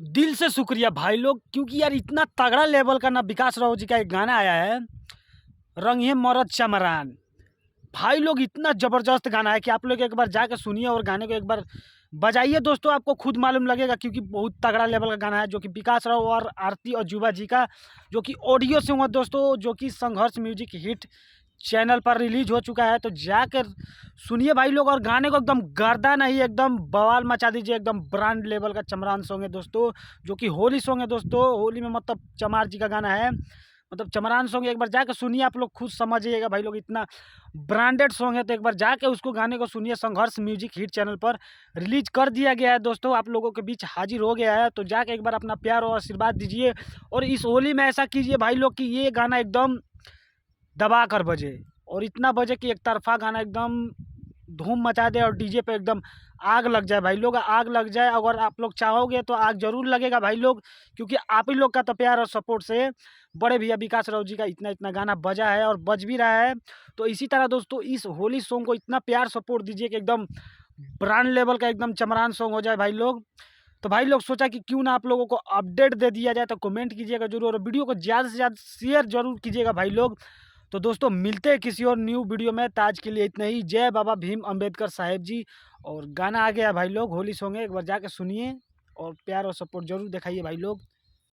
दिल से शुक्रिया भाई लोग, क्योंकि यार इतना तगड़ा लेवल का ना विकास राव जी का एक गाना आया है, रंग मरद चमरान। भाई लोग इतना ज़बरदस्त गाना है कि आप लोग एक बार जाकर सुनिए और गाने को एक बार बजाइए दोस्तों, आपको खुद मालूम लगेगा, क्योंकि बहुत तगड़ा लेवल का गाना है जो कि विकास राव और आरती और जुबा जी का, जो कि ऑडियो से हुआ दोस्तों, जो कि संघर्ष म्यूजिक हिट चैनल पर रिलीज हो चुका है। तो जाकर सुनिए भाई लोग, और गाने को एकदम गर्दा नहीं, एकदम बवाल मचा दीजिए। एकदम ब्रांड लेवल का चमरान सॉन्ग है दोस्तों, जो कि होली सॉन्ग है दोस्तों। होली में मतलब चमार जी का गाना है, मतलब चमरान सॉन्ग। एक बार जाकर सुनिए, आप लोग खुद समझिएगा भाई लोग, इतना ब्रांडेड सॉन्ग है। तो एक बार जाके उसको गाने को सुनिए, संघर्ष म्यूजिक हिट चैनल पर रिलीज कर दिया गया है दोस्तों, आप लोगों के बीच हाजिर हो गया है। तो जाके एक बार अपना प्यार और आशीर्वाद दीजिए, और इस होली में ऐसा कीजिए भाई लोग कि ये गाना एकदम दबा कर बजे, और इतना बजे कि एक तरफा गाना एकदम धूम मचा दे, और डीजे पे एकदम आग लग जाए भाई लोग, आग लग जाए। अगर आप लोग चाहोगे तो आग जरूर लगेगा भाई लोग, क्योंकि आप ही लोग का तो प्यार और सपोर्ट से बड़े भैया विकास राव जी का इतना इतना गाना बजा है और बज भी रहा है। तो इसी तरह दोस्तों इस होली सॉन्ग को इतना प्यार सपोर्ट दीजिए कि एकदम ब्रांड लेवल का एकदम चमरान सॉन्ग हो जाए भाई लोग। तो भाई लोग सोचा कि क्यों ना आप लोगों को अपडेट दे दिया जाए, तो कमेंट कीजिएगा जरूर, और वीडियो को ज़्यादा से ज़्यादा शेयर जरूर कीजिएगा भाई लोग। तो दोस्तों मिलते हैं किसी और न्यू वीडियो में, तो आज के लिए इतना ही। जय बाबा भीम अम्बेडकर साहेब जी। और गाना आ गया भाई लोग, होली सॉन्ग है, एक बार जाके सुनिए और प्यार और सपोर्ट जरूर दिखाइए भाई लोग।